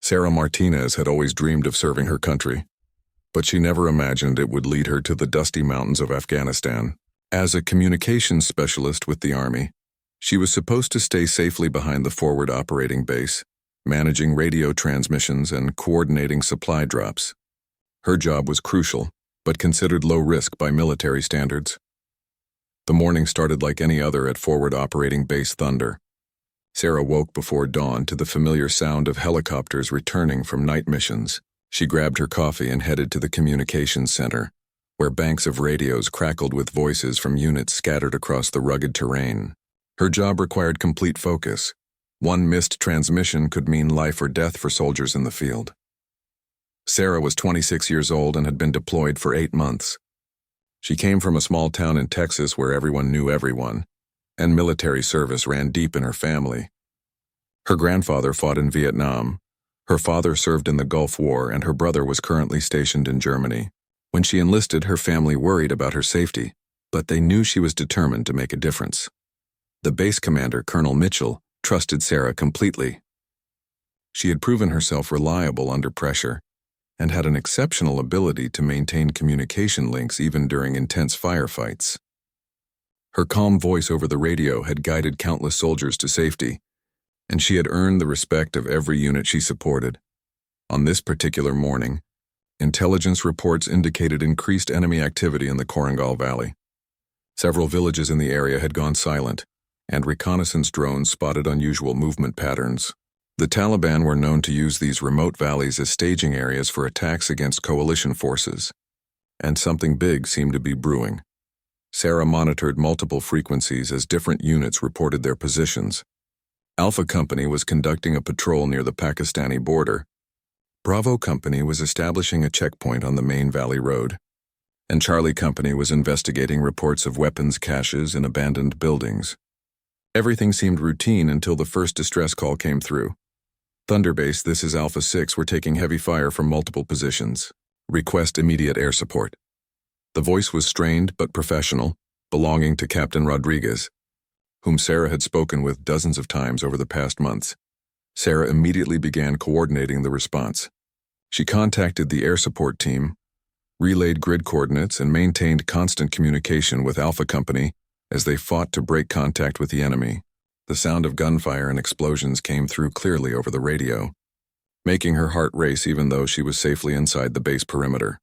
Sarah Martinez had always dreamed of serving her country, but she never imagined it would lead her to the dusty mountains of Afghanistan. As a communications specialist with the Army, she was supposed to stay safely behind the forward operating base, managing radio transmissions and coordinating supply drops. Her job was crucial, but considered low risk by military standards. The morning started like any other at forward operating base Thunder. Sarah woke before dawn to the familiar sound of helicopters returning from night missions. She grabbed her coffee and headed to the communications center, where banks of radios crackled with voices from units scattered across the rugged terrain. Her job required complete focus. One missed transmission could mean life or death for soldiers in the field. Sarah was 26 years old and had been deployed for 8 months. She came from a small town in Texas where everyone knew everyone, and military service ran deep in her family. Her grandfather fought in Vietnam, her father served in the Gulf War, and her brother was currently stationed in Germany. When she enlisted, her family worried about her safety, but they knew she was determined to make a difference. The base commander, Colonel Mitchell, trusted Sarah completely. She had proven herself reliable under pressure and had an exceptional ability to maintain communication links even during intense firefights. Her calm voice over the radio had guided countless soldiers to safety, and she had earned the respect of every unit she supported. On this particular morning, intelligence reports indicated increased enemy activity in the Korangal Valley. Several villages in the area had gone silent, and reconnaissance drones spotted unusual movement patterns. The Taliban were known to use these remote valleys as staging areas for attacks against coalition forces, and something big seemed to be brewing. Sarah monitored multiple frequencies as different units reported their positions. Alpha Company was conducting a patrol near the Pakistani border. Bravo Company was establishing a checkpoint on the main valley road, and Charlie Company was investigating reports of weapons caches in abandoned buildings. Everything seemed routine until the first distress call came through. Thunderbase, this is Alpha 6, we're taking heavy fire from multiple positions. Request immediate air support. The voice was strained but professional, belonging to Captain Rodriguez, whom Sarah had spoken with dozens of times over the past months. Sarah immediately began coordinating the response. She contacted the air support team, relayed grid coordinates, and maintained constant communication with Alpha Company as they fought to break contact with the enemy. The sound of gunfire and explosions came through clearly over the radio, making her heart race even though she was safely inside the base perimeter.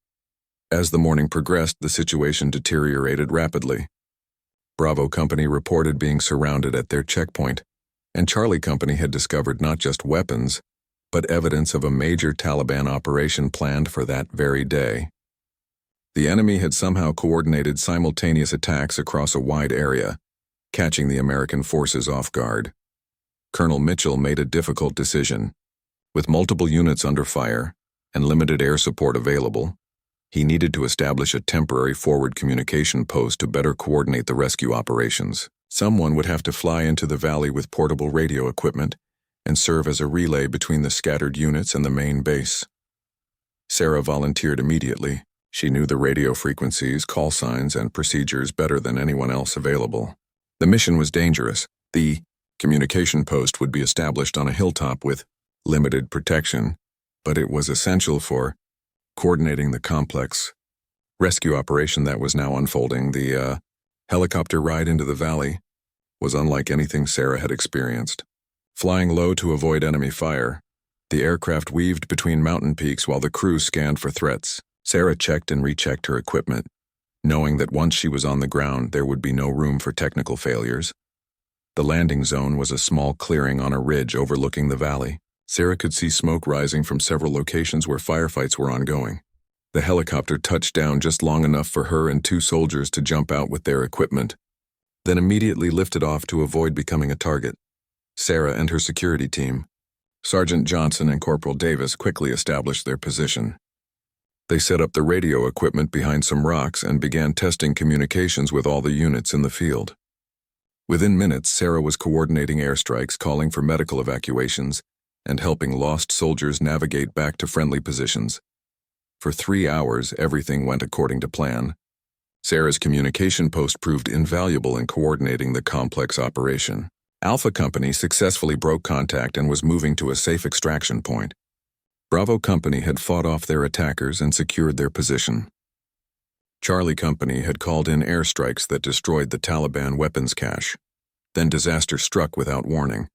As the morning progressed, the situation deteriorated rapidly. Bravo Company reported being surrounded at their checkpoint, and Charlie Company had discovered not just weapons, but evidence of a major Taliban operation planned for that very day. The enemy had somehow coordinated simultaneous attacks across a wide area, catching the American forces off guard. Colonel Mitchell made a difficult decision. With multiple units under fire and limited air support available, he needed to establish a temporary forward communication post to better coordinate the rescue operations. Someone would have to fly into the valley with portable radio equipment and serve as a relay between the scattered units and the main base. Sarah volunteered immediately. She knew the radio frequencies, call signs, and procedures better than anyone else available. The mission was dangerous. The communication post would be established on a hilltop with limited protection, but it was essential for coordinating the complex rescue operation that was now unfolding. The helicopter ride into the valley was unlike anything Sarah had experienced. Flying low to avoid enemy fire, the aircraft weaved between mountain peaks while the crew scanned for threats. Sarah checked and rechecked her equipment, knowing that once she was on the ground, there would be no room for technical failures. The landing zone was a small clearing on a ridge overlooking the valley. Sarah could see smoke rising from several locations where firefights were ongoing. The helicopter touched down just long enough for her and 2 soldiers to jump out with their equipment, then immediately lifted off to avoid becoming a target. Sarah and her security team, Sergeant Johnson and Corporal Davis, quickly established their position. They set up the radio equipment behind some rocks and began testing communications with all the units in the field. Within minutes, Sarah was coordinating airstrikes, calling for medical evacuations, and helping lost soldiers navigate back to friendly positions. For 3 hours, everything went according to plan. Sarah's communication post proved invaluable in coordinating the complex operation. Alpha Company successfully broke contact and was moving to a safe extraction point. Bravo Company had fought off their attackers and secured their position. Charlie Company had called in airstrikes that destroyed the Taliban weapons cache. Then disaster struck without warning.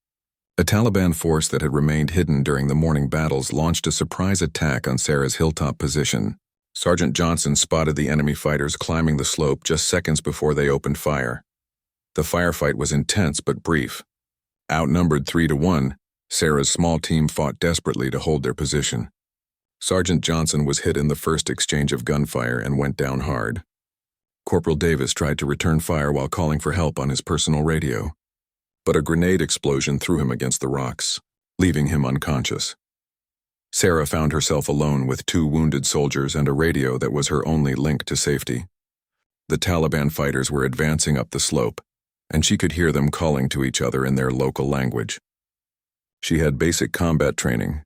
A Taliban force that had remained hidden during the morning battles launched a surprise attack on Sarah's hilltop position. Sergeant Johnson spotted the enemy fighters climbing the slope just seconds before they opened fire. The firefight was intense but brief. Outnumbered 3-1, Sarah's small team fought desperately to hold their position. Sergeant Johnson was hit in the first exchange of gunfire and went down hard. Corporal Davis tried to return fire while calling for help on his personal radio, but a grenade explosion threw him against the rocks, leaving him unconscious. Sarah found herself alone with 2 wounded soldiers and a radio that was her only link to safety. The Taliban fighters were advancing up the slope, and she could hear them calling to each other in their local language. She had basic combat training,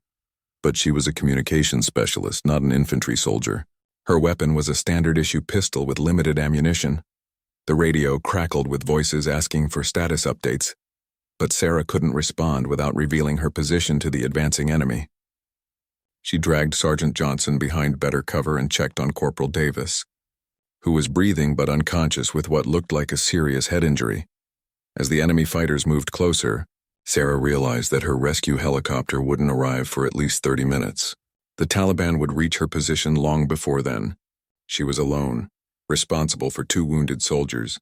but she was a communications specialist, not an infantry soldier. Her weapon was a standard-issue pistol with limited ammunition. The radio crackled with voices asking for status updates, but Sarah couldn't respond without revealing her position to the advancing enemy. She dragged Sergeant Johnson behind better cover and checked on Corporal Davis, who was breathing but unconscious with what looked like a serious head injury. As the enemy fighters moved closer, Sarah realized that her rescue helicopter wouldn't arrive for at least 30 minutes. The Taliban would reach her position long before then. She was alone, responsible for 2 wounded soldiers,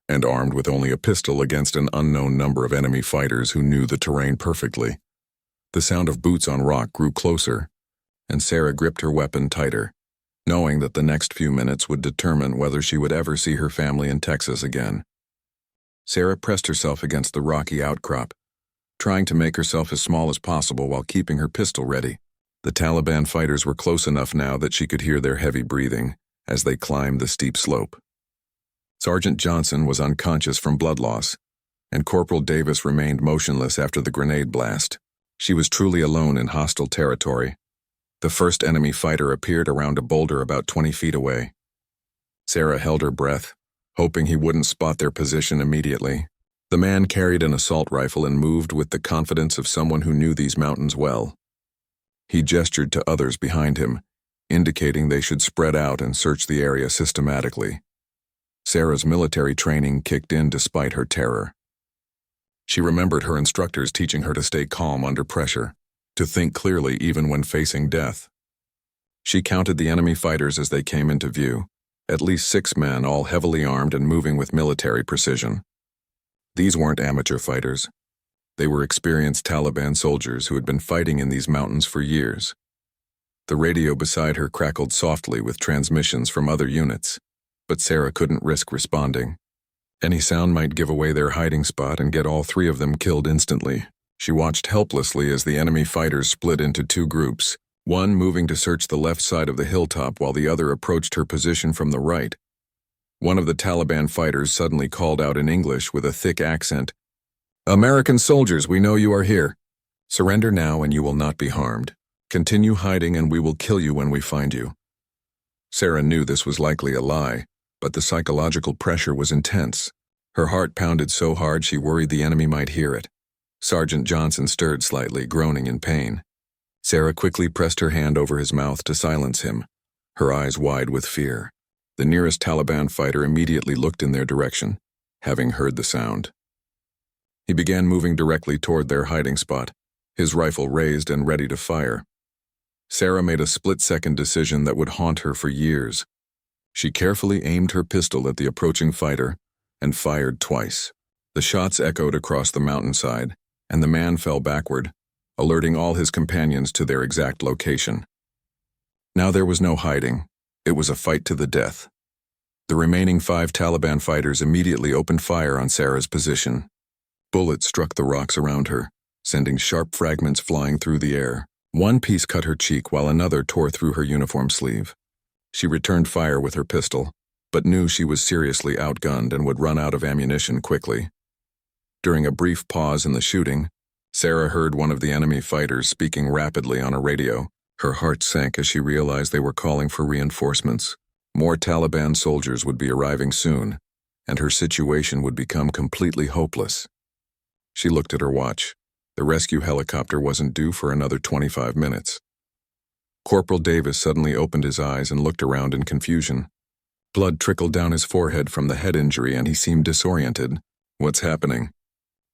and armed with only a pistol against an unknown number of enemy fighters who knew the terrain perfectly. The sound of boots on rock grew closer, and Sarah gripped her weapon tighter, knowing that the next few minutes would determine whether she would ever see her family in Texas again. Sarah pressed herself against the rocky outcrop, trying to make herself as small as possible while keeping her pistol ready. The Taliban fighters were close enough now that she could hear their heavy breathing as they climbed the steep slope. Sergeant Johnson was unconscious from blood loss, and Corporal Davis remained motionless after the grenade blast. She was truly alone in hostile territory. The first enemy fighter appeared around a boulder about 20 feet away. Sarah held her breath, hoping he wouldn't spot their position immediately. The man carried an assault rifle and moved with the confidence of someone who knew these mountains well. He gestured to others behind him, indicating they should spread out and search the area systematically. Sarah's military training kicked in despite her terror. She remembered her instructors teaching her to stay calm under pressure, to think clearly even when facing death. She counted the enemy fighters as they came into view, at least 6 men, all heavily armed and moving with military precision. These weren't amateur fighters. They were experienced Taliban soldiers who had been fighting in these mountains for years. The radio beside her crackled softly with transmissions from other units, but Sarah couldn't risk responding. Any sound might give away their hiding spot and get all 3 of them killed instantly. She watched helplessly as the enemy fighters split into 2 groups, one moving to search the left side of the hilltop while the other approached her position from the right. One of the Taliban fighters suddenly called out in English with a thick accent, "American soldiers, we know you are here. Surrender now and you will not be harmed. Continue hiding and we will kill you when we find you." Sarah knew this was likely a lie, but the psychological pressure was intense. Her heart pounded so hard she worried the enemy might hear it. Sergeant Johnson stirred slightly, groaning in pain. Sarah quickly pressed her hand over his mouth to silence him, her eyes wide with fear. The nearest Taliban fighter immediately looked in their direction, having heard the sound. He began moving directly toward their hiding spot, his rifle raised and ready to fire. Sarah made a split-second decision that would haunt her for years. She carefully aimed her pistol at the approaching fighter and fired twice. The shots echoed across the mountainside, and the man fell backward, alerting all his companions to their exact location. Now there was no hiding. It was a fight to the death. The remaining 5 Taliban fighters immediately opened fire on Sarah's position. Bullets struck the rocks around her, sending sharp fragments flying through the air. One piece cut her cheek while another tore through her uniform sleeve. She returned fire with her pistol, but knew she was seriously outgunned and would run out of ammunition quickly. During a brief pause in the shooting, Sarah heard one of the enemy fighters speaking rapidly on a radio. Her heart sank as she realized they were calling for reinforcements. More Taliban soldiers would be arriving soon, and her situation would become completely hopeless. She looked at her watch. The rescue helicopter wasn't due for another 25 minutes. Corporal Davis suddenly opened his eyes and looked around in confusion. Blood trickled down his forehead from the head injury and he seemed disoriented. "What's happening?"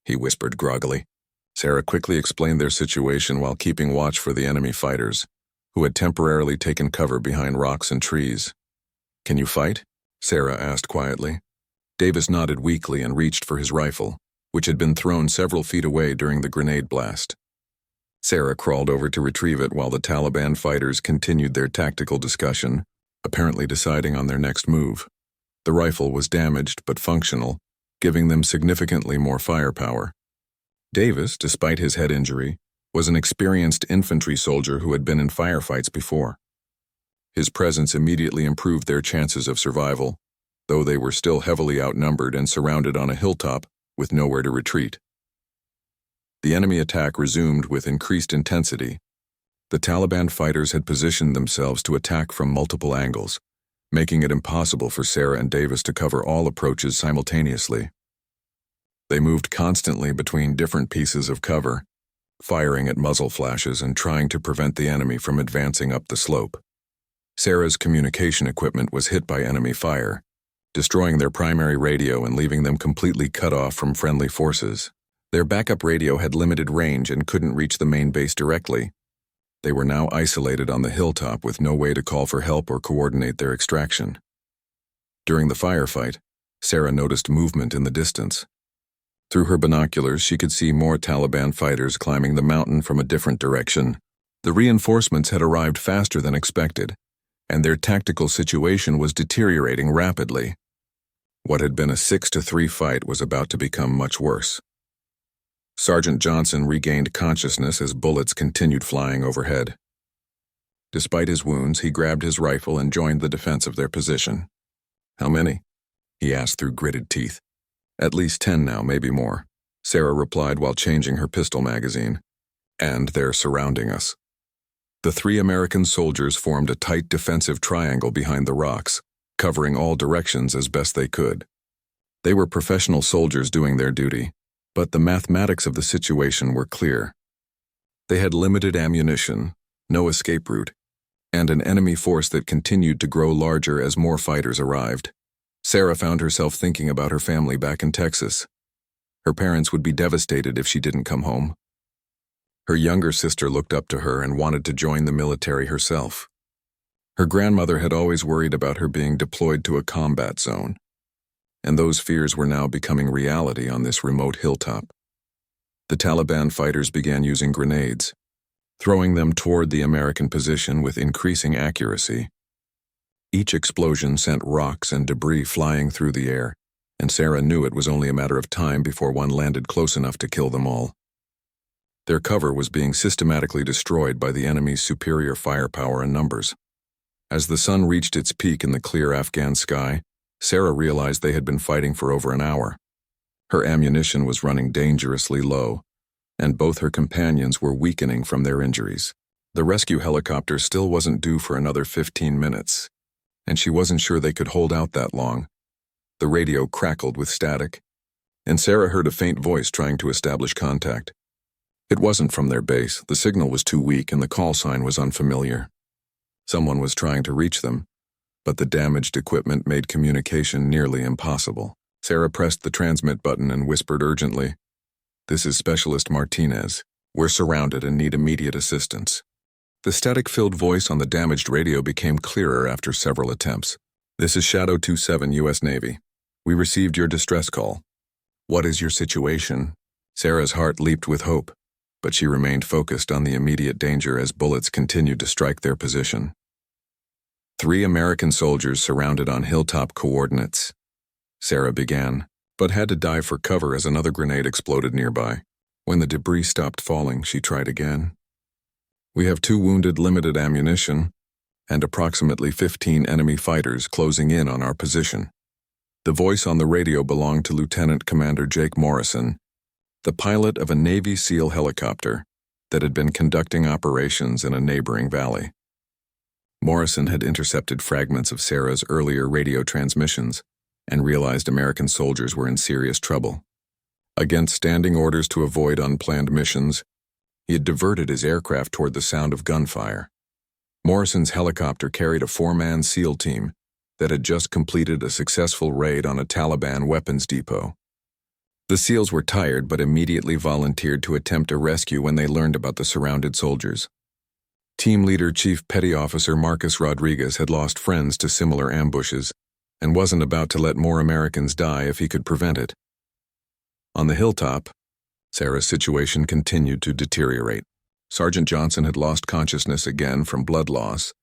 he whispered groggily. Sarah quickly explained their situation while keeping watch for the enemy fighters, who had temporarily taken cover behind rocks and trees. "Can you fight?" Sarah asked quietly. Davis nodded weakly and reached for his rifle, which had been thrown several feet away during the grenade blast. Sarah crawled over to retrieve it while the Taliban fighters continued their tactical discussion, apparently deciding on their next move. The rifle was damaged but functional, giving them significantly more firepower. Davis, despite his head injury, was an experienced infantry soldier who had been in firefights before. His presence immediately improved their chances of survival, though they were still heavily outnumbered and surrounded on a hilltop with nowhere to retreat. The enemy attack resumed with increased intensity. The Taliban fighters had positioned themselves to attack from multiple angles, making it impossible for Sarah and Davis to cover all approaches simultaneously. They moved constantly between different pieces of cover, firing at muzzle flashes and trying to prevent the enemy from advancing up the slope. Sarah's communication equipment was hit by enemy fire, destroying their primary radio and leaving them completely cut off from friendly forces. Their backup radio had limited range and couldn't reach the main base directly. They were now isolated on the hilltop with no way to call for help or coordinate their extraction. During the firefight, Sarah noticed movement in the distance. Through her binoculars, she could see more Taliban fighters climbing the mountain from a different direction. The reinforcements had arrived faster than expected, and their tactical situation was deteriorating rapidly. What had been a 6-3 fight was about to become much worse. Sergeant Johnson regained consciousness as bullets continued flying overhead. Despite his wounds, he grabbed his rifle and joined the defense of their position. "How many?" he asked through gritted teeth. "At least 10 now, maybe more," Sarah replied while changing her pistol magazine. "And they're surrounding us." The 3 American soldiers formed a tight defensive triangle behind the rocks, covering all directions as best they could. They were professional soldiers doing their duty, but the mathematics of the situation were clear. They had limited ammunition, no escape route, and an enemy force that continued to grow larger as more fighters arrived. Sarah found herself thinking about her family back in Texas. Her parents would be devastated if she didn't come home. Her younger sister looked up to her and wanted to join the military herself. Her grandmother had always worried about her being deployed to a combat zone, and those fears were now becoming reality on this remote hilltop. The Taliban fighters began using grenades, throwing them toward the American position with increasing accuracy. Each explosion sent rocks and debris flying through the air, and Sarah knew it was only a matter of time before one landed close enough to kill them all. Their cover was being systematically destroyed by the enemy's superior firepower and numbers. As the sun reached its peak in the clear Afghan sky, Sarah realized they had been fighting for over an hour. Her ammunition was running dangerously low, and both her companions were weakening from their injuries. The rescue helicopter still wasn't due for another 15 minutes, and she wasn't sure they could hold out that long. The radio crackled with static, and Sarah heard a faint voice trying to establish contact. It wasn't from their base. The signal was too weak and the call sign was unfamiliar. Someone was trying to reach them, but the damaged equipment made communication nearly impossible. Sarah pressed the transmit button and whispered urgently, "This is Specialist Martinez. We're surrounded and need immediate assistance." The static-filled voice on the damaged radio became clearer after several attempts. "This is Shadow 27, U.S. Navy. We received your distress call. What is your situation?" Sarah's heart leaped with hope, but she remained focused on the immediate danger as bullets continued to strike their position. 3 American soldiers surrounded on hilltop coordinates. Sarah began, but had to dive for cover as another grenade exploded nearby. When the debris stopped falling, she tried again. "We have 2 wounded, limited ammunition, and approximately 15 enemy fighters closing in on our position." The voice on the radio belonged to Lieutenant Commander Jake Morrison, the pilot of a Navy SEAL helicopter that had been conducting operations in a neighboring valley. Morrison had intercepted fragments of Sarah's earlier radio transmissions and realized American soldiers were in serious trouble. Against standing orders to avoid unplanned missions, he had diverted his aircraft toward the sound of gunfire. Morrison's helicopter carried a four-man SEAL team that had just completed a successful raid on a Taliban weapons depot. The SEALs were tired but immediately volunteered to attempt a rescue when they learned about the surrounded soldiers. Team leader Chief Petty Officer Marcus Rodriguez had lost friends to similar ambushes and wasn't about to let more Americans die if he could prevent it. On the hilltop, Sarah's situation continued to deteriorate. Sergeant Johnson had lost consciousness again from blood loss,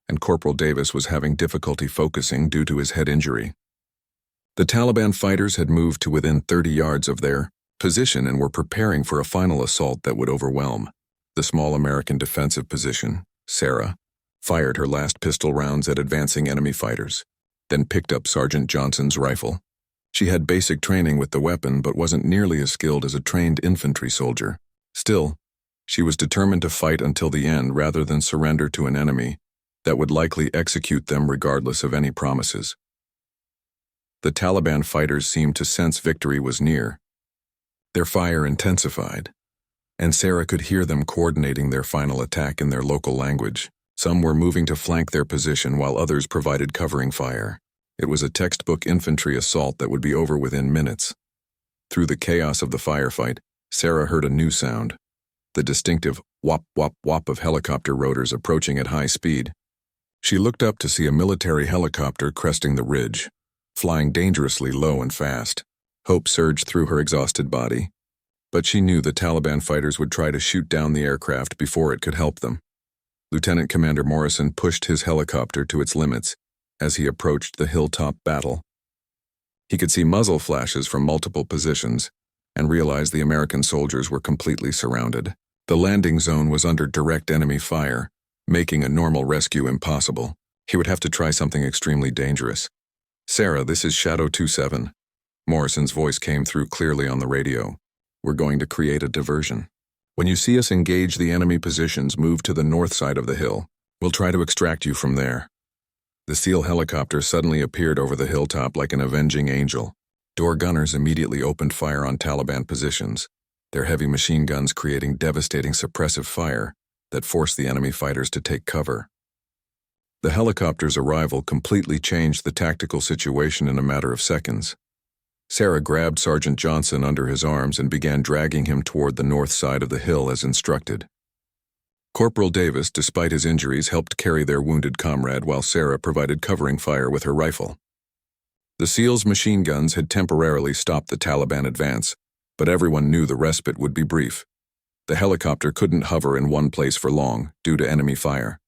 and Corporal Davis was having difficulty focusing due to his head injury. The Taliban fighters had moved to within 30 yards of their position and were preparing for a final assault that would overwhelm the small American defensive position. Sarah fired her last pistol rounds at advancing enemy fighters, then picked up Sergeant Johnson's rifle. She had basic training with the weapon but wasn't nearly as skilled as a trained infantry soldier. Still, she was determined to fight until the end rather than surrender to an enemy that would likely execute them regardless of any promises. The Taliban fighters seemed to sense victory was near. Their fire intensified, and Sarah could hear them coordinating their final attack in their local language. Some were moving to flank their position while others provided covering fire. It was a textbook infantry assault that would be over within minutes. Through the chaos of the firefight, Sarah heard a new sound, the distinctive whop whop whop of helicopter rotors approaching at high speed. She looked up to see a military helicopter cresting the ridge, flying dangerously low and fast. Hope surged through her exhausted body, but she knew the Taliban fighters would try to shoot down the aircraft before it could help them. Lieutenant Commander Morrison pushed his helicopter to its limits as he approached the hilltop battle. He could see muzzle flashes from multiple positions and realized the American soldiers were completely surrounded. The landing zone was under direct enemy fire, making a normal rescue impossible. He would have to try something extremely dangerous. "Sarah, this is Shadow 27. Morrison's voice came through clearly on the radio. "We're going to create a diversion. When you see us engage the enemy positions, move to the north side of the hill. We'll try to extract you from there." The SEAL helicopter suddenly appeared over the hilltop like an avenging angel. Door gunners immediately opened fire on Taliban positions, their heavy machine guns creating devastating suppressive fire that forced the enemy fighters to take cover. The helicopter's arrival completely changed the tactical situation in a matter of seconds. Sarah grabbed Sergeant Johnson under his arms and began dragging him toward the north side of the hill as instructed. Corporal Davis, despite his injuries, helped carry their wounded comrade while Sarah provided covering fire with her rifle. The SEALs' machine guns had temporarily stopped the Taliban advance, but everyone knew the respite would be brief. The helicopter couldn't hover in one place for long due to enemy fire.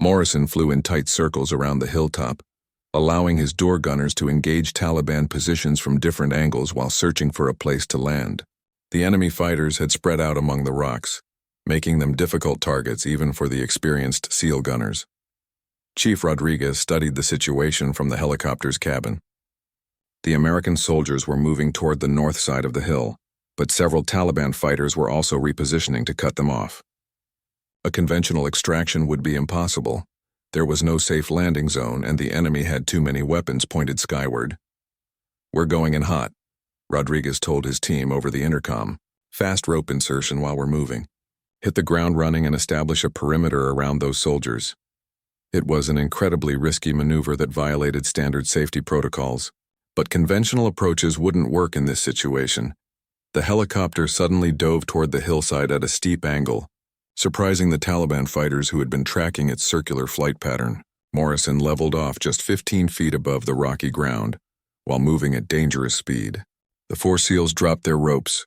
Morrison flew in tight circles around the hilltop, allowing his door gunners to engage Taliban positions from different angles while searching for a place to land. The enemy fighters had spread out among the rocks, making them difficult targets even for the experienced SEAL gunners. Chief Rodriguez studied the situation from the helicopter's cabin. The American soldiers were moving toward the north side of the hill, but several Taliban fighters were also repositioning to cut them off. A conventional extraction would be impossible. There was no safe landing zone, and the enemy had too many weapons pointed skyward. "We're going in hot," Rodriguez told his team over the intercom. "Fast rope insertion while we're moving. Hit the ground running and establish a perimeter around those soldiers." It was an incredibly risky maneuver that violated standard safety protocols, but conventional approaches wouldn't work in this situation. The helicopter suddenly dove toward the hillside at a steep angle, surprising the Taliban fighters who had been tracking its circular flight pattern. Morrison leveled off just 15 feet above the rocky ground, while moving at dangerous speed. The four SEALs dropped their ropes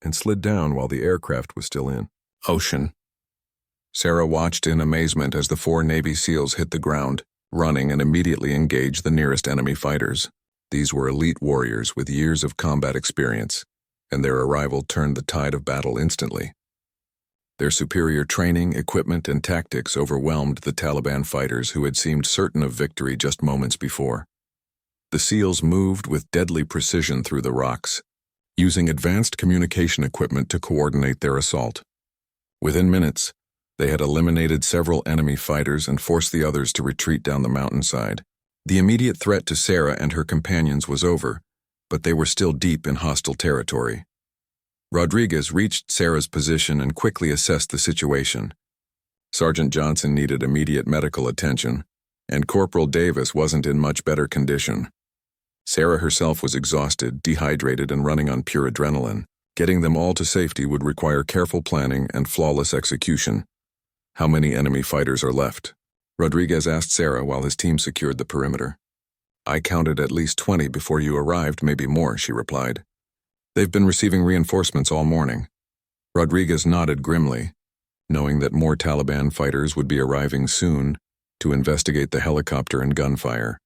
and slid down while the aircraft was still in ocean. Sarah watched in amazement as the four Navy SEALs hit the ground, running, and immediately engaged the nearest enemy fighters. These were elite warriors with years of combat experience, and their arrival turned the tide of battle instantly. Their superior training, equipment, and tactics overwhelmed the Taliban fighters who had seemed certain of victory just moments before. The SEALs moved with deadly precision through the rocks, using advanced communication equipment to coordinate their assault. Within minutes, they had eliminated several enemy fighters and forced the others to retreat down the mountainside. The immediate threat to Sarah and her companions was over, but they were still deep in hostile territory. Rodriguez reached Sarah's position and quickly assessed the situation. Sergeant Johnson needed immediate medical attention, and Corporal Davis wasn't in much better condition. Sarah herself was exhausted, dehydrated, and running on pure adrenaline. Getting them all to safety would require careful planning and flawless execution. "How many enemy fighters are left?" Rodriguez asked Sarah while his team secured the perimeter. "I counted at least 20 before you arrived, maybe more," she replied. "They've been receiving reinforcements all morning." Rodriguez nodded grimly, knowing that more Taliban fighters would be arriving soon to investigate the helicopter and gunfire.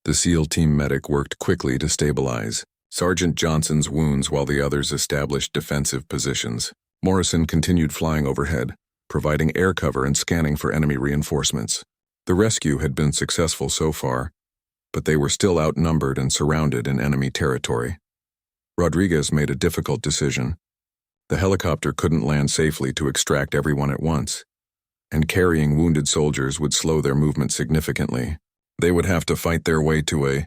The SEAL team medic worked quickly to stabilize Sergeant Johnson's wounds while the others established defensive positions. Morrison continued flying overhead, providing air cover and scanning for enemy reinforcements. The rescue had been successful so far, but they were still outnumbered and surrounded in enemy territory. Rodriguez made a difficult decision. The helicopter couldn't land safely to extract everyone at once, and carrying wounded soldiers would slow their movement significantly. They would have to fight their way to a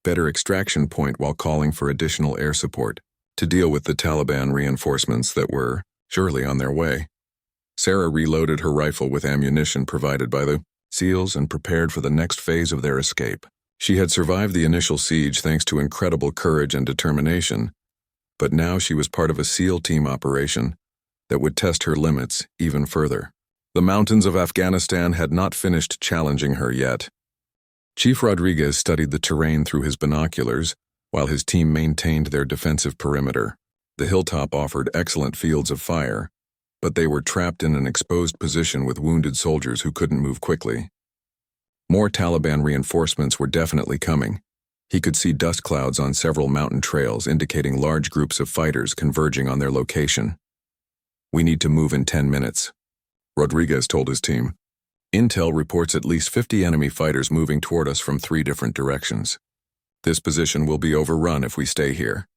better extraction point while calling for additional air support to deal with the Taliban reinforcements that were surely on their way. Sarah reloaded her rifle with ammunition provided by the SEALs and prepared for the next phase of their escape. She had survived the initial siege thanks to incredible courage and determination, but now she was part of a SEAL team operation that would test her limits even further. The mountains of Afghanistan had not finished challenging her yet. Chief Rodriguez studied the terrain through his binoculars while his team maintained their defensive perimeter. The hilltop offered excellent fields of fire, but they were trapped in an exposed position with wounded soldiers who couldn't move quickly. More Taliban reinforcements were definitely coming. He could see dust clouds on several mountain trails indicating large groups of fighters converging on their location. "We need to move in 10 minutes," Rodriguez told his team. "Intel reports at least 50 enemy fighters moving toward us from 3 different directions. This position will be overrun if we stay here."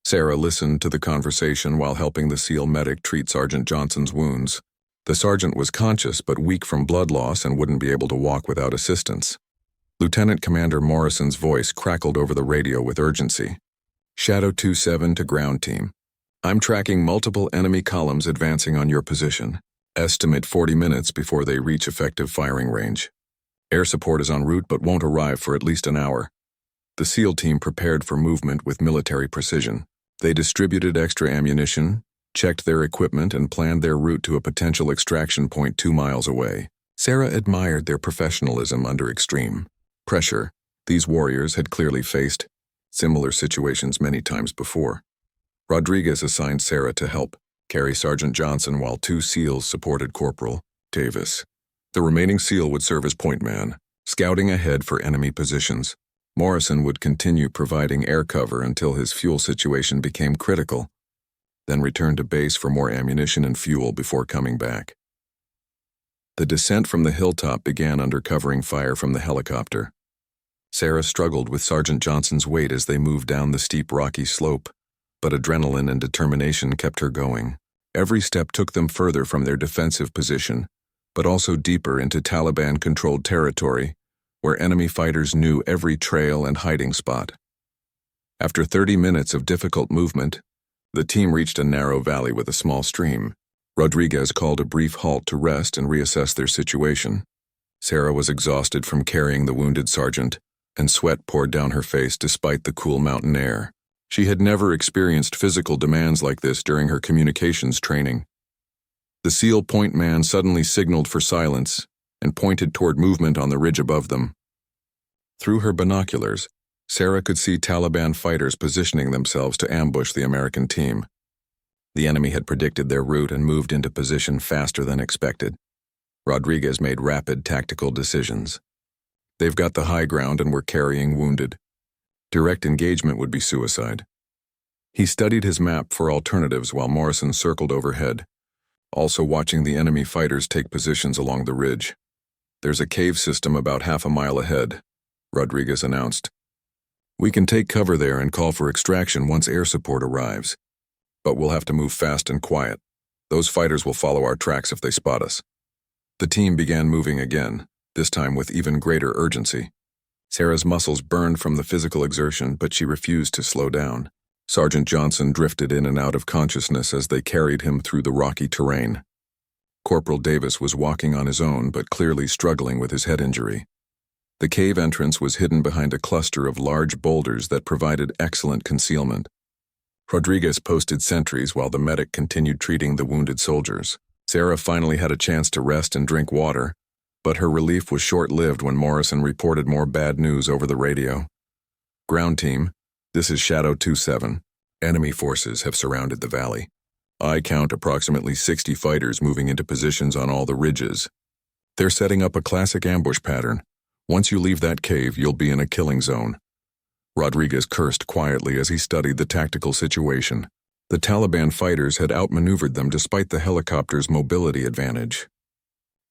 Sarah listened to the conversation while helping the SEAL medic treat Sergeant Johnson's wounds. The sergeant was conscious but weak from blood loss and wouldn't be able to walk without assistance. Lieutenant Commander Morrison's voice crackled over the radio with urgency. "Shadow 2-7 to ground team. I'm tracking multiple enemy columns advancing on your position. Estimate 40 minutes before they reach effective firing range. Air support is en route but won't arrive for at least an hour." The SEAL team prepared for movement with military precision. They distributed extra ammunition, checked their equipment, and planned their route to a potential extraction point 2 miles away. Sarah admired their professionalism under extreme pressure. These warriors had clearly faced similar situations many times before. Rodriguez assigned Sarah to help carry Sergeant Johnson while 2 SEALs supported Corporal Davis. The remaining SEAL would serve as point man, scouting ahead for enemy positions. Morrison would continue providing air cover until his fuel situation became critical, then return to base for more ammunition and fuel before coming back. The descent from the hilltop began under covering fire from the helicopter. Sarah struggled with Sergeant Johnson's weight as they moved down the steep rocky slope, but adrenaline and determination kept her going. Every step took them further from their defensive position, but also deeper into Taliban-controlled territory, where enemy fighters knew every trail and hiding spot. After 30 minutes of difficult movement, the team reached a narrow valley with a small stream. Rodriguez called a brief halt to rest and reassess their situation. Sarah was exhausted from carrying the wounded sergeant, and sweat poured down her face despite the cool mountain air. She had never experienced physical demands like this during her communications training. The SEAL point man suddenly signaled for silence and pointed toward movement on the ridge above them. Through her binoculars, Sarah could see Taliban fighters positioning themselves to ambush the American team. The enemy had predicted their route and moved into position faster than expected. Rodriguez made rapid tactical decisions. They've got the high ground and were carrying wounded. Direct engagement would be suicide. He studied his map for alternatives while Morrison circled overhead, also watching the enemy fighters take positions along the ridge. "There's a cave system about half a mile ahead," Rodriguez announced. "We can take cover there and call for extraction once air support arrives. But we'll have to move fast and quiet. Those fighters will follow our tracks if they spot us." The team began moving again, this time with even greater urgency. Sarah's muscles burned from the physical exertion, but she refused to slow down. Sergeant Johnson drifted in and out of consciousness as they carried him through the rocky terrain. Corporal Davis was walking on his own but clearly struggling with his head injury. The cave entrance was hidden behind a cluster of large boulders that provided excellent concealment. Rodriguez posted sentries while the medic continued treating the wounded soldiers. Sarah finally had a chance to rest and drink water, but her relief was short-lived when Morrison reported more bad news over the radio. Ground team, this is Shadow 2-7. Enemy forces have surrounded the valley. I count approximately 60 fighters moving into positions on all the ridges. They're setting up a classic ambush pattern. Once you leave that cave, you'll be in a killing zone. Rodriguez cursed quietly as he studied the tactical situation. The Taliban fighters had outmaneuvered them despite the helicopter's mobility advantage.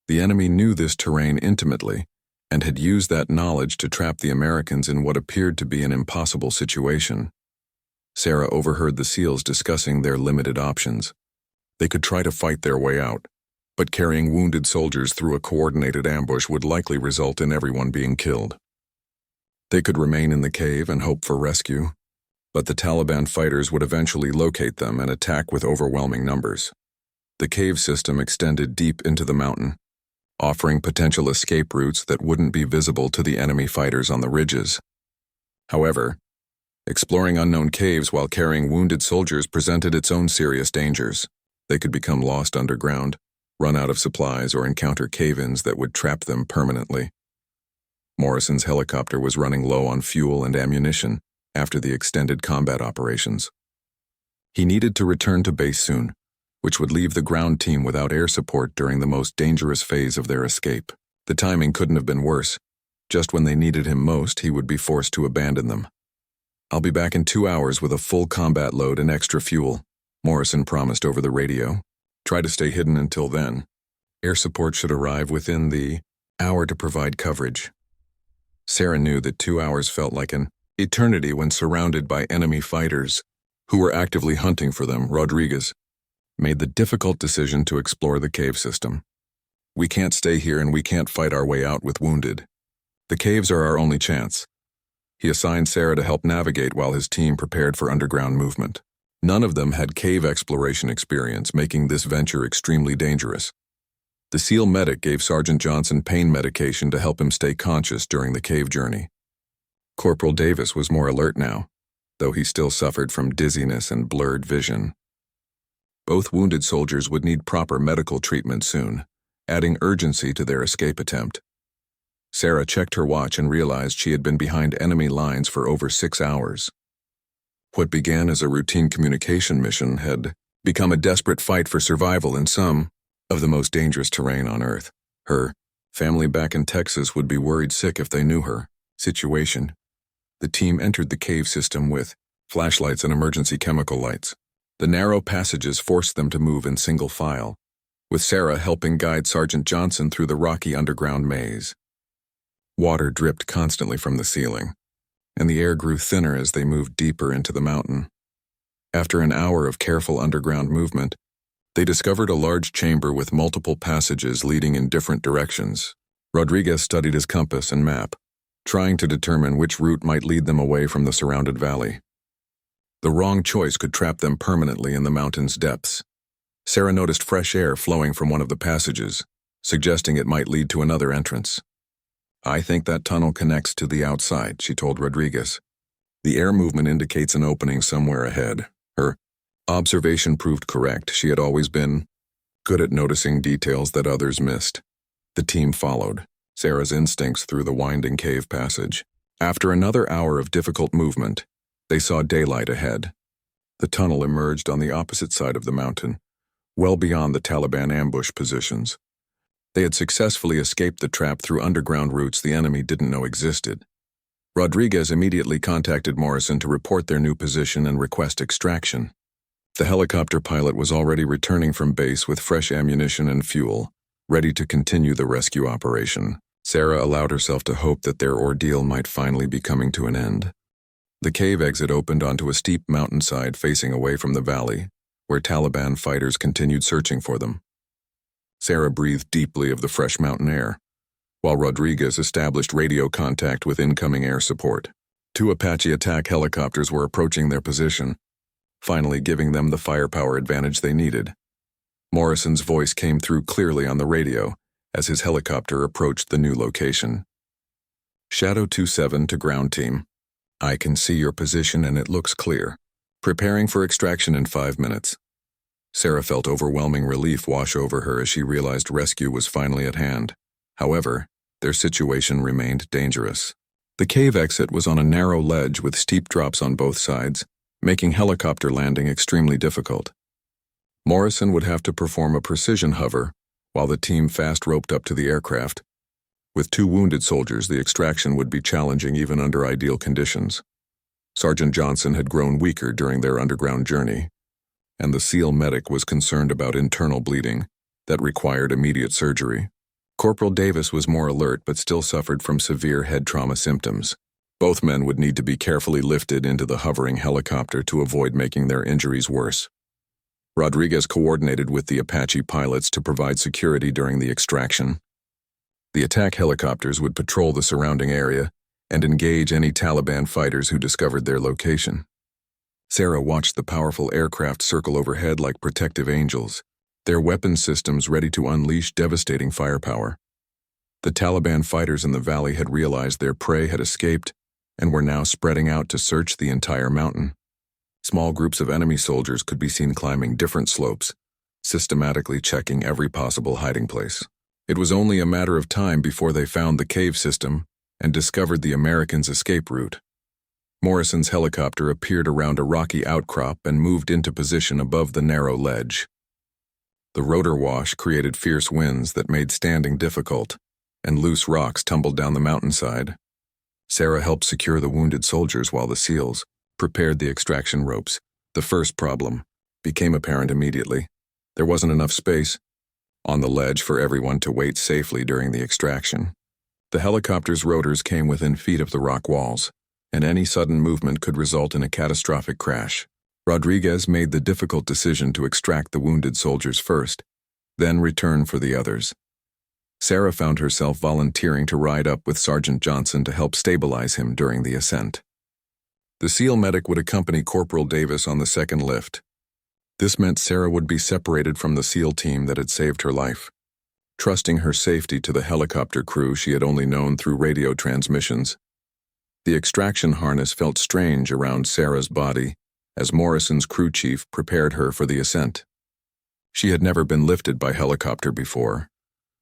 The enemy knew this terrain intimately and had used that knowledge to trap the Americans in what appeared to be an impossible situation. Sarah overheard the SEALs discussing their limited options. They could try to fight their way out, but carrying wounded soldiers through a coordinated ambush would likely result in everyone being killed. They could remain in the cave and hope for rescue, but the Taliban fighters would eventually locate them and attack with overwhelming numbers. The cave system extended deep into the mountain, offering potential escape routes that wouldn't be visible to the enemy fighters on the ridges. However, exploring unknown caves while carrying wounded soldiers presented its own serious dangers. They could become lost underground, run out of supplies, or encounter cave-ins that would trap them permanently. Morrison's helicopter was running low on fuel and ammunition after the extended combat operations. He needed to return to base soon, which would leave the ground team without air support during the most dangerous phase of their escape. The timing couldn't have been worse. Just when they needed him most, he would be forced to abandon them. I'll be back in 2 hours with a full combat load and extra fuel, Morrison promised over the radio. Try to stay hidden until then. Air support should arrive within the hour to provide coverage. Sarah knew that 2 hours felt like an eternity when surrounded by enemy fighters who were actively hunting for them. Rodriguez made the difficult decision to explore the cave system. We can't stay here and we can't fight our way out with wounded. The caves are our only chance. He assigned Sarah to help navigate while his team prepared for underground movement. None of them had cave exploration experience, making this venture extremely dangerous. The SEAL medic gave Sergeant Johnson pain medication to help him stay conscious during the cave journey. Corporal Davis was more alert now, though he still suffered from dizziness and blurred vision. Both wounded soldiers would need proper medical treatment soon, adding urgency to their escape attempt. Sarah checked her watch and realized she had been behind enemy lines for over 6 hours. What began as a routine communication mission had become a desperate fight for survival in some of the most dangerous terrain on Earth. Her family back in Texas would be worried sick if they knew her situation. The team entered the cave system with flashlights and emergency chemical lights. The narrow passages forced them to move in single file, with Sarah helping guide Sergeant Johnson through the rocky underground maze. Water dripped constantly from the ceiling, and the air grew thinner as they moved deeper into the mountain. After an hour of careful underground movement, they discovered a large chamber with multiple passages leading in different directions. Rodriguez studied his compass and map, trying to determine which route might lead them away from the surrounded valley. The wrong choice could trap them permanently in the mountain's depths. Sarah noticed fresh air flowing from one of the passages, suggesting it might lead to another entrance. I think that tunnel connects to the outside, she told Rodriguez. The air movement indicates an opening somewhere ahead. Her observation proved correct. She had always been good at noticing details that others missed. The team followed Sarah's instincts through the winding cave passage. After another hour of difficult movement, they saw daylight ahead. The tunnel emerged on the opposite side of the mountain, well beyond the Taliban ambush positions. They had successfully escaped the trap through underground routes the enemy didn't know existed. Rodriguez immediately contacted Morrison to report their new position and request extraction. The helicopter pilot was already returning from base with fresh ammunition and fuel, ready to continue the rescue operation. Sarah allowed herself to hope that their ordeal might finally be coming to an end. The cave exit opened onto a steep mountainside facing away from the valley, where Taliban fighters continued searching for them. Sarah breathed deeply of the fresh mountain air, while Rodriguez established radio contact with incoming air support. 2 Apache attack helicopters were approaching their position, finally giving them the firepower advantage they needed. Morrison's voice came through clearly on the radio as his helicopter approached the new location. Shadow 27 to ground team. I can see your position and it looks clear. Preparing for extraction in 5 minutes. Sarah felt overwhelming relief wash over her as she realized rescue was finally at hand. However, their situation remained dangerous. The cave exit was on a narrow ledge with steep drops on both sides, making helicopter landing extremely difficult. Morrison would have to perform a precision hover while the team fast roped up to the aircraft. With 2 wounded soldiers, the extraction would be challenging even under ideal conditions. Sergeant Johnson had grown weaker during their underground journey, and the SEAL medic was concerned about internal bleeding that required immediate surgery. Corporal Davis was more alert but still suffered from severe head trauma symptoms. Both men would need to be carefully lifted into the hovering helicopter to avoid making their injuries worse. Rodriguez coordinated with the Apache pilots to provide security during the extraction. The attack helicopters would patrol the surrounding area and engage any Taliban fighters who discovered their location. Sarah watched the powerful aircraft circle overhead like protective angels, their weapon systems ready to unleash devastating firepower. The Taliban fighters in the valley had realized their prey had escaped and were now spreading out to search the entire mountain. Small groups of enemy soldiers could be seen climbing different slopes, systematically checking every possible hiding place. It was only a matter of time before they found the cave system and discovered the Americans' escape route. Morrison's helicopter appeared around a rocky outcrop and moved into position above the narrow ledge. The rotor wash created fierce winds that made standing difficult, and loose rocks tumbled down the mountainside. Sarah helped secure the wounded soldiers while the SEALs prepared the extraction ropes. The first problem became apparent immediately. There wasn't enough space on the ledge for everyone to wait safely during the extraction. The helicopter's rotors came within feet of the rock walls, and any sudden movement could result in a catastrophic crash. Rodriguez made the difficult decision to extract the wounded soldiers first, then return for the others. Sarah found herself volunteering to ride up with Sergeant Johnson to help stabilize him during the ascent. The SEAL medic would accompany Corporal Davis on the second lift. This meant Sarah would be separated from the SEAL team that had saved her life. Trusting her safety to the helicopter crew she had only known through radio transmissions. The extraction harness felt strange around Sarah's body as Morrison's crew chief prepared her for the ascent. She had never been lifted by helicopter before,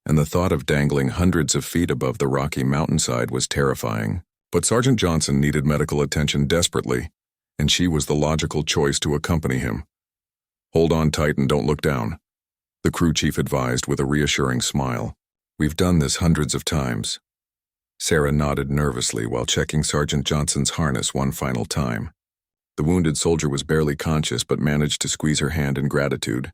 and the thought of dangling hundreds of feet above the rocky mountainside was terrifying. But Sergeant Johnson needed medical attention desperately, and she was the logical choice to accompany him. Hold on tight and don't look down, the crew chief advised with a reassuring smile. We've done this hundreds of times. Sarah nodded nervously while checking Sergeant Johnson's harness one final time. The wounded soldier was barely conscious but managed to squeeze her hand in gratitude.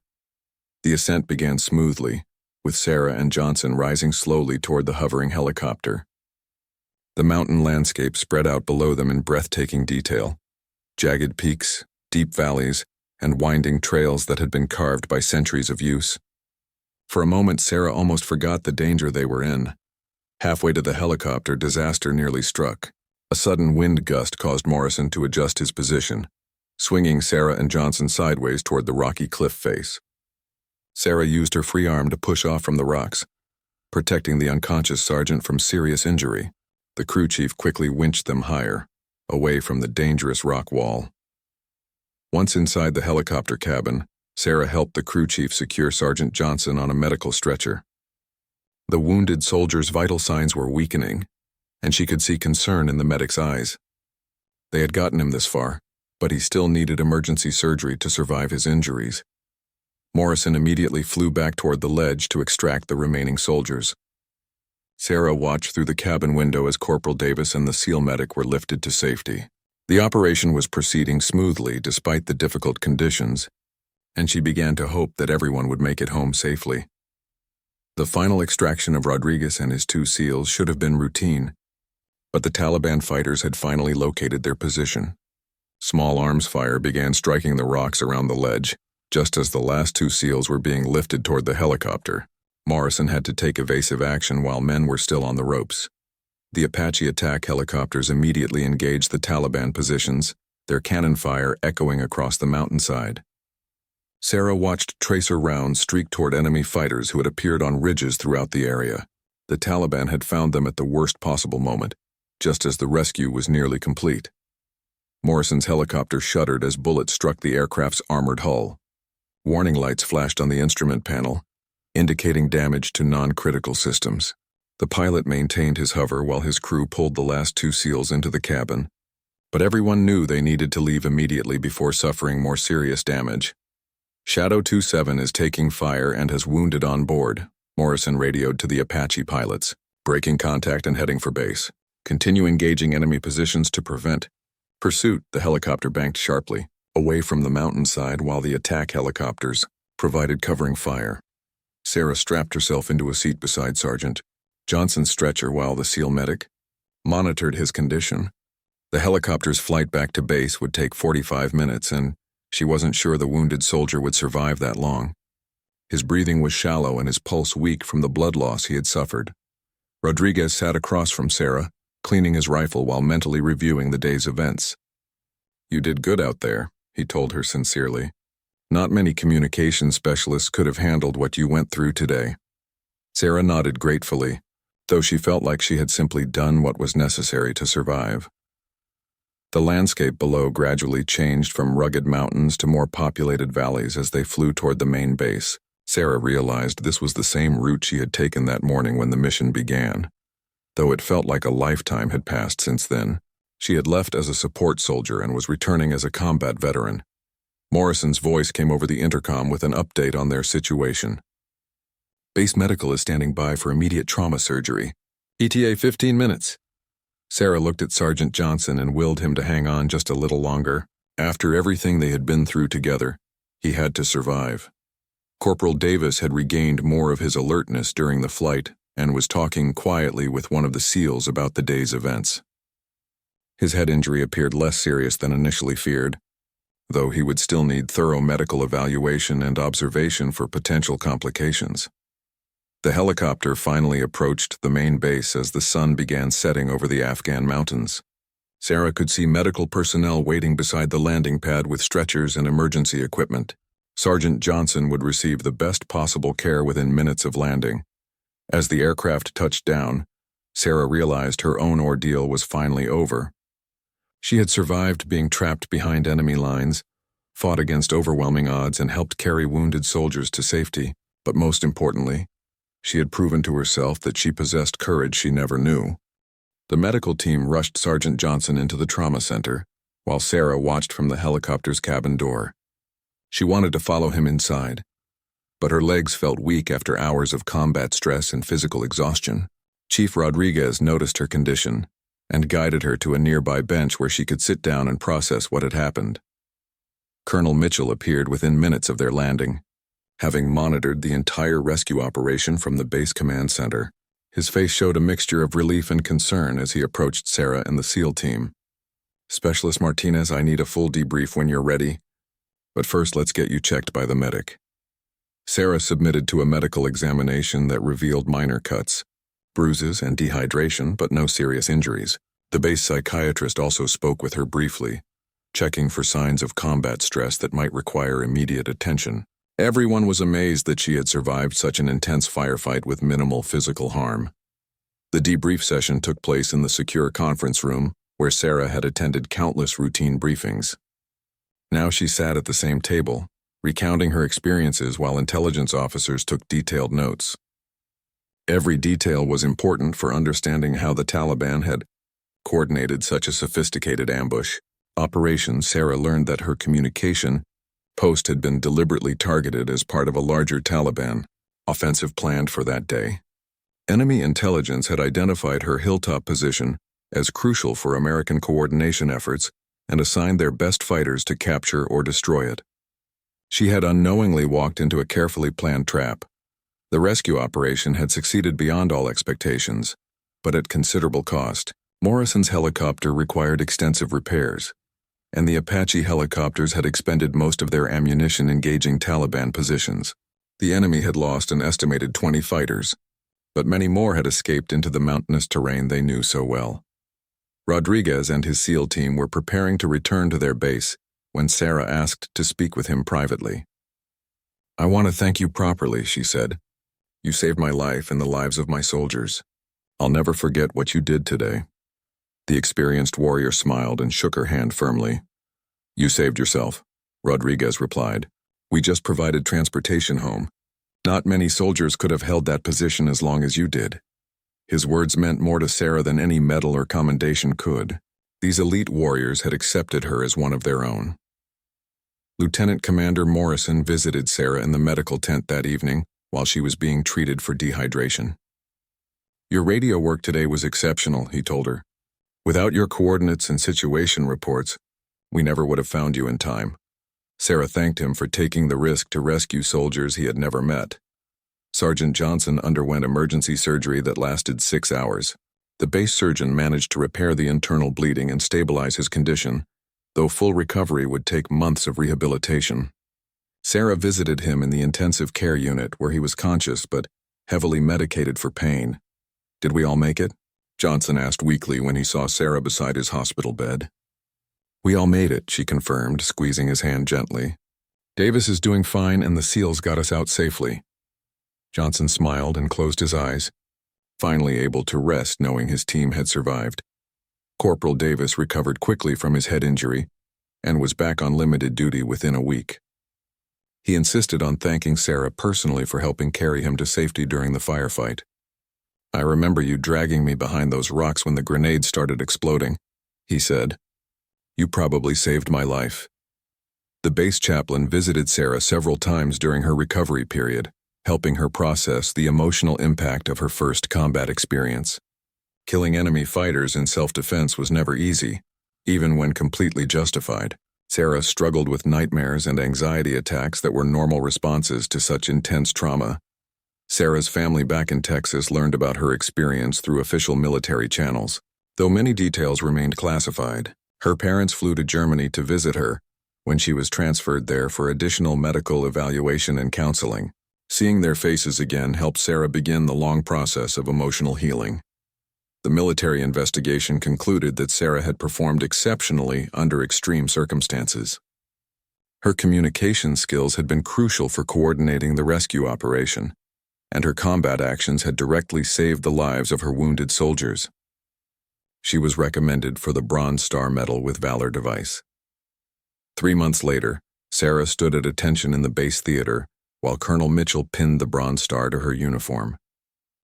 The ascent began smoothly, with Sarah and Johnson rising slowly toward the hovering helicopter. The mountain landscape spread out below them in breathtaking detail. Jagged peaks, deep valleys, and winding trails that had been carved by centuries of use. For a moment, Sarah almost forgot the danger they were in. Halfway to the helicopter, disaster nearly struck. A sudden wind gust caused Morrison to adjust his position, swinging Sarah and Johnson sideways toward the rocky cliff face. Sarah used her free arm to push off from the rocks, protecting the unconscious sergeant from serious injury. The crew chief quickly winched them higher, away from the dangerous rock wall. Once inside the helicopter cabin, Sarah helped the crew chief secure Sergeant Johnson on a medical stretcher. The wounded soldier's vital signs were weakening, and she could see concern in the medic's eyes. They had gotten him this far, but he still needed emergency surgery to survive his injuries. Morrison immediately flew back toward the ledge to extract the remaining soldiers. Sarah watched through the cabin window as Corporal Davis and the SEAL medic were lifted to safety. The operation was proceeding smoothly despite the difficult conditions, and she began to hope that everyone would make it home safely. The final extraction of Rodriguez and his 2 SEALs should have been routine, but the Taliban fighters had finally located their position. Small arms fire began striking the rocks around the ledge, just as the last 2 SEALs were being lifted toward the helicopter. Morrison had to take evasive action while men were still on the ropes. The Apache attack helicopters immediately engaged the Taliban positions, their cannon fire echoing across the mountainside. Sarah watched tracer rounds streak toward enemy fighters who had appeared on ridges throughout the area. The Taliban had found them at the worst possible moment, just as the rescue was nearly complete. Morrison's helicopter shuddered as bullets struck the aircraft's armored hull. Warning lights flashed on the instrument panel, indicating damage to non-critical systems. The pilot maintained his hover while his crew pulled the last 2 SEALs into the cabin, but everyone knew they needed to leave immediately before suffering more serious damage. Shadow 27 is taking fire and has wounded on board, Morrison radioed to the Apache pilots, breaking contact and heading for base. Continue engaging enemy positions to prevent pursuit. The helicopter banked sharply, away from the mountainside while the attack helicopters provided covering fire. Sarah strapped herself into a seat beside Sergeant Johnson's stretcher while the SEAL medic monitored his condition. The helicopter's flight back to base would take 45 minutes, and she wasn't sure the wounded soldier would survive that long. His breathing was shallow and his pulse weak from the blood loss he had suffered. Rodriguez sat across from Sarah, cleaning his rifle while mentally reviewing the day's events. "You did good out there," he told her sincerely. "Not many communication specialists could have handled what you went through today." Sarah nodded gratefully, though she felt like she had simply done what was necessary to survive. The landscape below gradually changed from rugged mountains to more populated valleys as they flew toward the main base. Sarah realized this was the same route she had taken that morning when the mission began. Though it felt like a lifetime had passed since then, she had left as a support soldier and was returning as a combat veteran. Morrison's voice came over the intercom with an update on their situation. "Base medical is standing by for immediate trauma surgery. ETA 15 minutes. Sarah looked at Sergeant Johnson and willed him to hang on just a little longer. After everything they had been through together, he had to survive. Corporal Davis had regained more of his alertness during the flight and was talking quietly with one of the SEALs about the day's events. His head injury appeared less serious than initially feared, though he would still need thorough medical evaluation and observation for potential complications. The helicopter finally approached the main base as the sun began setting over the Afghan mountains. Sarah could see medical personnel waiting beside the landing pad with stretchers and emergency equipment. Sergeant Johnson would receive the best possible care within minutes of landing. As the aircraft touched down, Sarah realized her own ordeal was finally over. She had survived being trapped behind enemy lines, fought against overwhelming odds, and helped carry wounded soldiers to safety, but most importantly, she had proven to herself that she possessed courage she never knew. The medical team rushed Sergeant Johnson into the trauma center, while Sarah watched from the helicopter's cabin door. She wanted to follow him inside, but her legs felt weak after hours of combat stress and physical exhaustion. Chief Rodriguez noticed her condition and guided her to a nearby bench where she could sit down and process what had happened. Colonel Mitchell appeared within minutes of their landing, having monitored the entire rescue operation from the base command center. His face showed a mixture of relief and concern as he approached Sarah and the SEAL team. "Specialist Martinez, I need a full debrief when you're ready, but first let's get you checked by the medic." Sarah submitted to a medical examination that revealed minor cuts, bruises, and dehydration, but no serious injuries. The base psychiatrist also spoke with her briefly, checking for signs of combat stress that might require immediate attention. Everyone was amazed that she had survived such an intense firefight with minimal physical harm. The debrief session took place in the secure conference room, where Sarah had attended countless routine briefings. Now she sat at the same table, recounting her experiences while intelligence officers took detailed notes. Every detail was important for understanding how the Taliban had coordinated such a sophisticated ambush operation. Sarah learned that her communication post had been deliberately targeted as part of a larger Taliban offensive planned for that day. Enemy intelligence had identified her hilltop position as crucial for American coordination efforts and assigned their best fighters to capture or destroy it. She had unknowingly walked into a carefully planned trap. The rescue operation had succeeded beyond all expectations, but at considerable cost. Morrison's helicopter required extensive repairs, and the Apache helicopters had expended most of their ammunition engaging Taliban positions. The enemy had lost an estimated 20 fighters, but many more had escaped into the mountainous terrain they knew so well. Rodriguez and his SEAL team were preparing to return to their base when Sarah asked to speak with him privately. "I want to thank you properly," she said. "You saved my life and the lives of my soldiers. I'll never forget what you did today." The experienced warrior smiled and shook her hand firmly. "You saved yourself," Rodriguez replied. "We just provided transportation home. Not many soldiers could have held that position as long as you did." His words meant more to Sarah than any medal or commendation could. These elite warriors had accepted her as one of their own. Lieutenant Commander Morrison visited Sarah in the medical tent that evening while she was being treated for dehydration. "Your radio work today was exceptional," he told her. "Without your coordinates and situation reports, we never would have found you in time." Sarah thanked him for taking the risk to rescue soldiers he had never met. Sergeant Johnson underwent emergency surgery that lasted 6 hours. The base surgeon managed to repair the internal bleeding and stabilize his condition, though full recovery would take months of rehabilitation. Sarah visited him in the intensive care unit where he was conscious but heavily medicated for pain. "Did we all make it?" Johnson asked weakly when he saw Sarah beside his hospital bed. "We all made it," she confirmed, squeezing his hand gently. "Davis is doing fine and the SEALs got us out safely." Johnson smiled and closed his eyes, finally able to rest knowing his team had survived. Corporal Davis recovered quickly from his head injury and was back on limited duty within a week. He insisted on thanking Sarah personally for helping carry him to safety during the firefight. "I remember you dragging me behind those rocks when the grenades started exploding," he said. "You probably saved my life." The base chaplain visited Sarah several times during her recovery period, helping her process the emotional impact of her first combat experience. Killing enemy fighters in self-defense was never easy, even when completely justified. Sarah struggled with nightmares and anxiety attacks that were normal responses to such intense trauma. Sarah's family back in Texas learned about her experience through official military channels. Though many details remained classified, her parents flew to Germany to visit her when she was transferred there for additional medical evaluation and counseling. Seeing their faces again helped Sarah begin the long process of emotional healing. The military investigation concluded that Sarah had performed exceptionally under extreme circumstances. Her communication skills had been crucial for coordinating the rescue operation, and her combat actions had directly saved the lives of her wounded soldiers. She was recommended for the Bronze Star Medal with Valor device. 3 months later, Sarah stood at attention in the base theater while Colonel Mitchell pinned the Bronze Star to her uniform.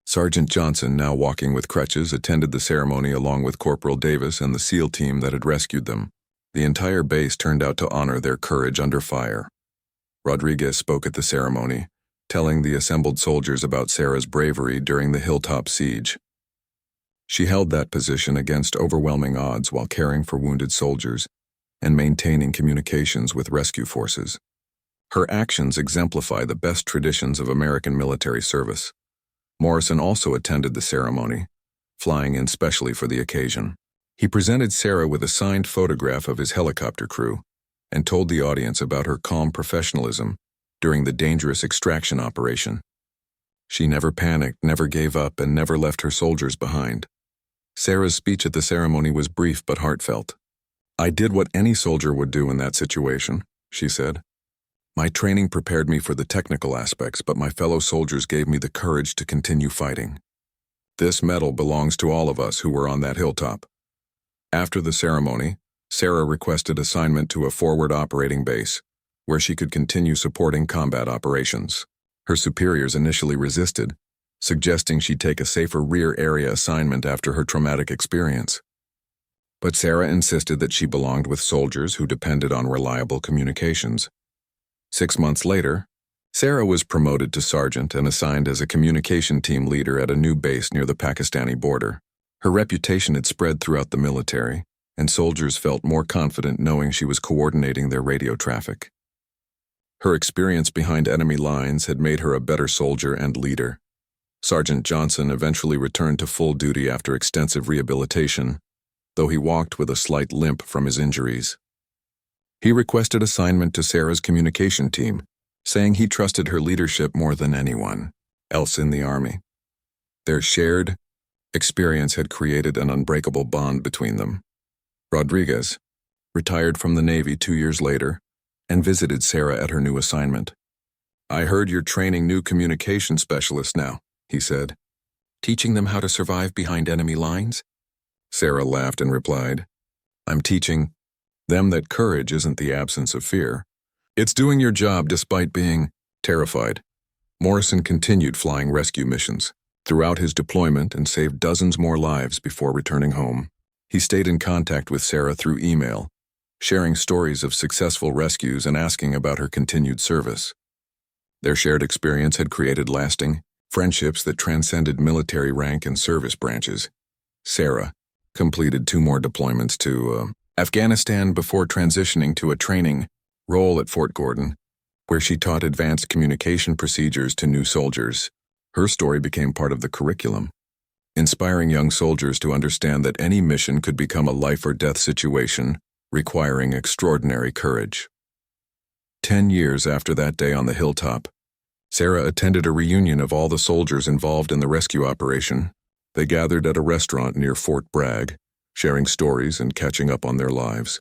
Sergeant Johnson, now walking with crutches, attended the ceremony along with Corporal Davis and the SEAL team that had rescued them. The entire base turned out to honor their courage under fire. Rodriguez spoke at the ceremony, telling the assembled soldiers about Sarah's bravery during the hilltop siege. She held that position against overwhelming odds while caring for wounded soldiers and maintaining communications with rescue forces. Her actions exemplify the best traditions of American military service. Morrison also attended the ceremony, flying in specially for the occasion. He presented Sarah with a signed photograph of his helicopter crew and told the audience about her calm professionalism during the dangerous extraction operation. She never panicked, never gave up, and never left her soldiers behind. Sarah's speech at the ceremony was brief but heartfelt. "I did what any soldier would do in that situation," she said. "My training prepared me for the technical aspects, but my fellow soldiers gave me the courage to continue fighting. This medal belongs to all of us who were on that hilltop." After the ceremony, Sarah requested assignment to a forward operating base, where she could continue supporting combat operations. Her superiors initially resisted, suggesting she take a safer rear area assignment after her traumatic experience. But Sarah insisted that she belonged with soldiers who depended on reliable communications. 6 months later, Sarah was promoted to sergeant and assigned as a communication team leader at a new base near the Pakistani border. Her reputation had spread throughout the military, and soldiers felt more confident knowing she was coordinating their radio traffic. Her experience behind enemy lines had made her a better soldier and leader. Sergeant Johnson eventually returned to full duty after extensive rehabilitation, though he walked with a slight limp from his injuries. He requested assignment to Sarah's communication team, saying he trusted her leadership more than anyone else in the Army. Their shared experience had created an unbreakable bond between them. Rodriguez retired from the Navy 2 years later and visited Sarah at her new assignment. "I heard you're training new communication specialists now," he said. "Teaching them how to survive behind enemy lines?" Sarah laughed and replied, "I'm teaching them that courage isn't the absence of fear. It's doing your job despite being terrified." Morrison continued flying rescue missions throughout his deployment and saved dozens more lives before returning home. He stayed in contact with Sarah through email, sharing stories of successful rescues and asking about her continued service. Their shared experience had created lasting friendships that transcended military rank and service branches. Sarah completed 2 more deployments to Afghanistan before transitioning to a training role at Fort Gordon, where she taught advanced communication procedures to new soldiers. Her story became part of the curriculum, inspiring young soldiers to understand that any mission could become a life-or-death situation, requiring extraordinary courage. 10 years after that day on the hilltop, Sarah attended a reunion of all the soldiers involved in the rescue operation. They gathered at a restaurant near Fort Bragg, sharing stories and catching up on their lives.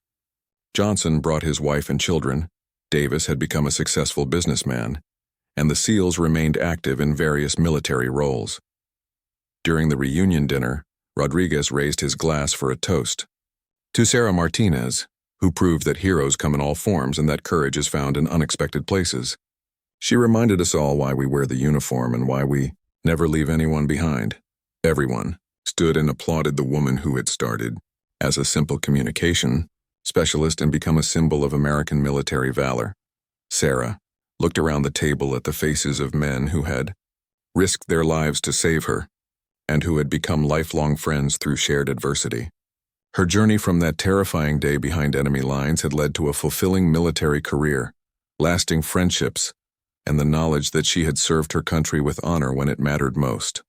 Johnson brought his wife and children. Davis had become a successful businessman, and the SEALs remained active in various military roles. During the reunion dinner, Rodriguez raised his glass for a toast to Sarah Martinez, who proved that heroes come in all forms and that courage is found in unexpected places. She reminded us all why we wear the uniform and why we never leave anyone behind. Everyone stood and applauded the woman who had started as a simple communication specialist and become a symbol of American military valor. Sarah looked around the table at the faces of men who had risked their lives to save her and who had become lifelong friends through shared adversity. Her journey from that terrifying day behind enemy lines had led to a fulfilling military career, lasting friendships, and the knowledge that she had served her country with honor when it mattered most.